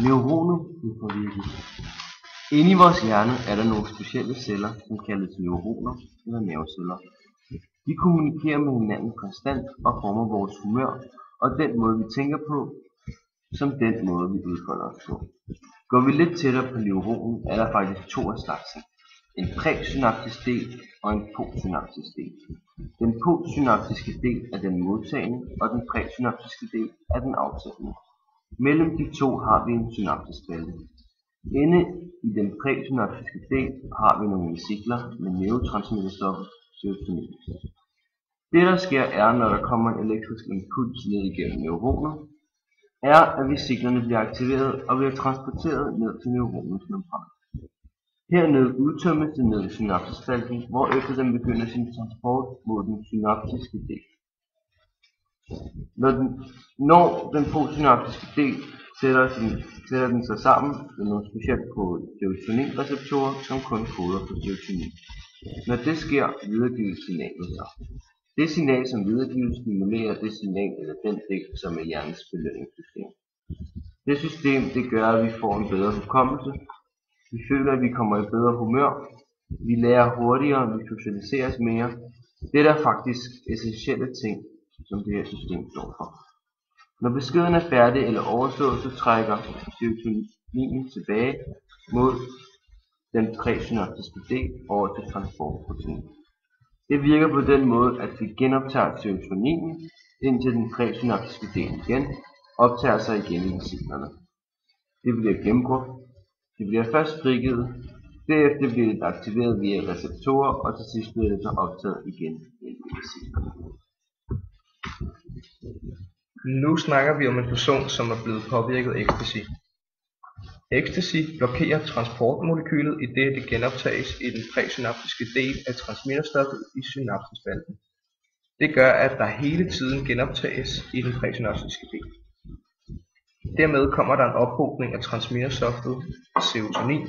Neuroner bliver påvirket. Inde i vores hjerne er der nogle specielle celler, som kaldes neuroner eller nerveceller. De kommunikerer med hinanden konstant og former vores humør og den måde vi tænker på, som den måde vi udfolder os på. Går vi lidt tættere på neuronen, er der faktisk to af slagsen. En præsynaptisk del og en postsynaptisk del. Den postsynaptiske del er den modtagende, og den præsynaptiske del er den afsendende. Mellem de to har vi en synaptisk spalte. Inde i den præsynaptiske del har vi nogle vesikler med neurotransmitterstoffet serotonin. Det der sker er, når der kommer en elektrisk impuls ned igennem neuroner, er at vesiklerne bliver aktiveret og bliver transporteret ned til neuronens membran. Hernede udtømmes det ned i synapsespalten, hvorefter den begynder sin transport mod den synaptiske del. Når den postsynaptiske del sætter den sig sammen med noget specielt på serotoninreceptorer, som kun koder for serotonin. Når det sker, videregives signalet sig. Det signal, som videregives, stimulerer det signal eller den del, som er hjernens belønningssystem. Det system det gør, at vi får en bedre hukommelse. Vi føler, at vi kommer i bedre humør. Vi lærer hurtigere, vi socialiseres mere. Det er faktisk essentielle ting, som det her system står for. Når beskeden er færdig eller overstået, så trækker serotoninen tilbage mod den præsynaptiske del over til transportprotein. Det virker på den måde, at vi genoptager serotoninen, indtil den præsynaptiske del igen optager sig igen i vesiklerne. Det bliver gennembrudt. Det bliver først frigivet, derefter bliver det aktiveret via receptorer, og til sidst bliver det så optaget igen i vesiklerne. Nu snakker vi om en person, som er blevet påvirket af ecstasy. Ecstasy blokerer transportmolekylet, idet det genoptages i den præsynaptiske del af transmitterstoffet i synapsespalten. Det gør, at der hele tiden genoptages i den præsynaptiske del. Dermed kommer der en ophobning af transmitterstoffet serotonin.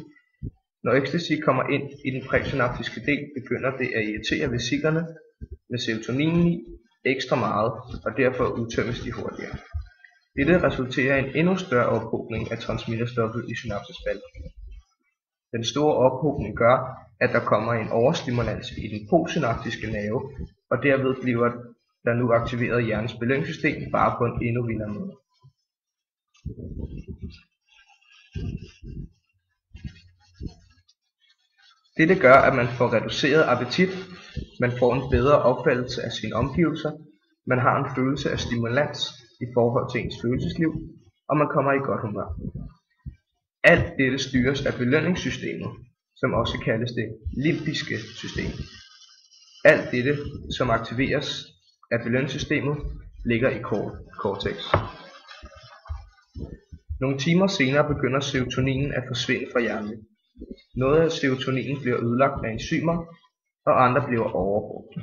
Når ecstasy kommer ind i den præsynaptiske del, begynder det at irritere vesiklerne med serotoninen i ekstra meget, og derfor udtømmes de hurtigere. Dette resulterer i en endnu større ophobning af transmitterstoffet i synapsespalten. Den store ophobning gør, at der kommer en overstimulans i den postsynaptiske nerve, og derved bliver der nu aktiveret hjernens belønningssystem bare på en endnu vildere måde. Dette gør, at man får reduceret appetit, man får en bedre opfattelse af sine omgivelser, man har en følelse af stimulans i forhold til ens følelsesliv, og man kommer i godt humør. Alt dette styres af belønningssystemet, som også kaldes det limbiske system. Alt dette, som aktiveres af belønningssystemet, ligger i cortex. Nogle timer senere begynder serotoninen at forsvinde fra hjernen. Noget af serotoninen bliver ødelagt af enzymer, og andre bliver overbrugt.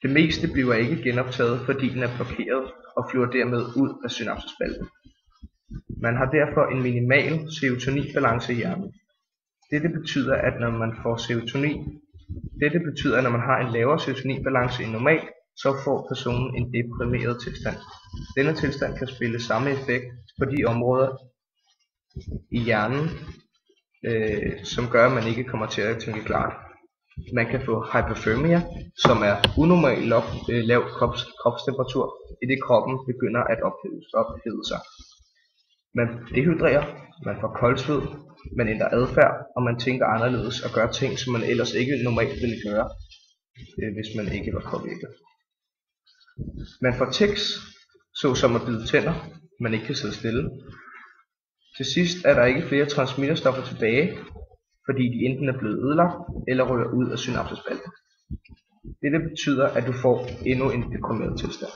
Det meste bliver ikke genoptaget, fordi den er blokeret og flyver dermed ud af synapsespalten. Man har derfor en minimal serotoninbalance i hjernen. Dette betyder, at når man har en lavere serotoninbalance end normalt, så får personen en deprimeret tilstand. Denne tilstand kan spille samme effekt på de områder i hjernen, som gør, at man ikke kommer til at tænke klart. Man kan få hypothermia, som er unormalt lav kropstemperatur, idet kroppen begynder at ophede sig. Man dehydrerer, man får koldsved, man ændrer adfærd, og man tænker anderledes og gør ting, som man ellers ikke normalt ville gøre, hvis man ikke var påvirket. Man får tics, såsom at bide tænder, man ikke kan sidde stille. Til sidst er der ikke flere transmitterstoffer tilbage, fordi de enten er blevet ødelagt eller ryger ud af synapsespalten. Dette betyder, at du får endnu en deprimeret tilstand.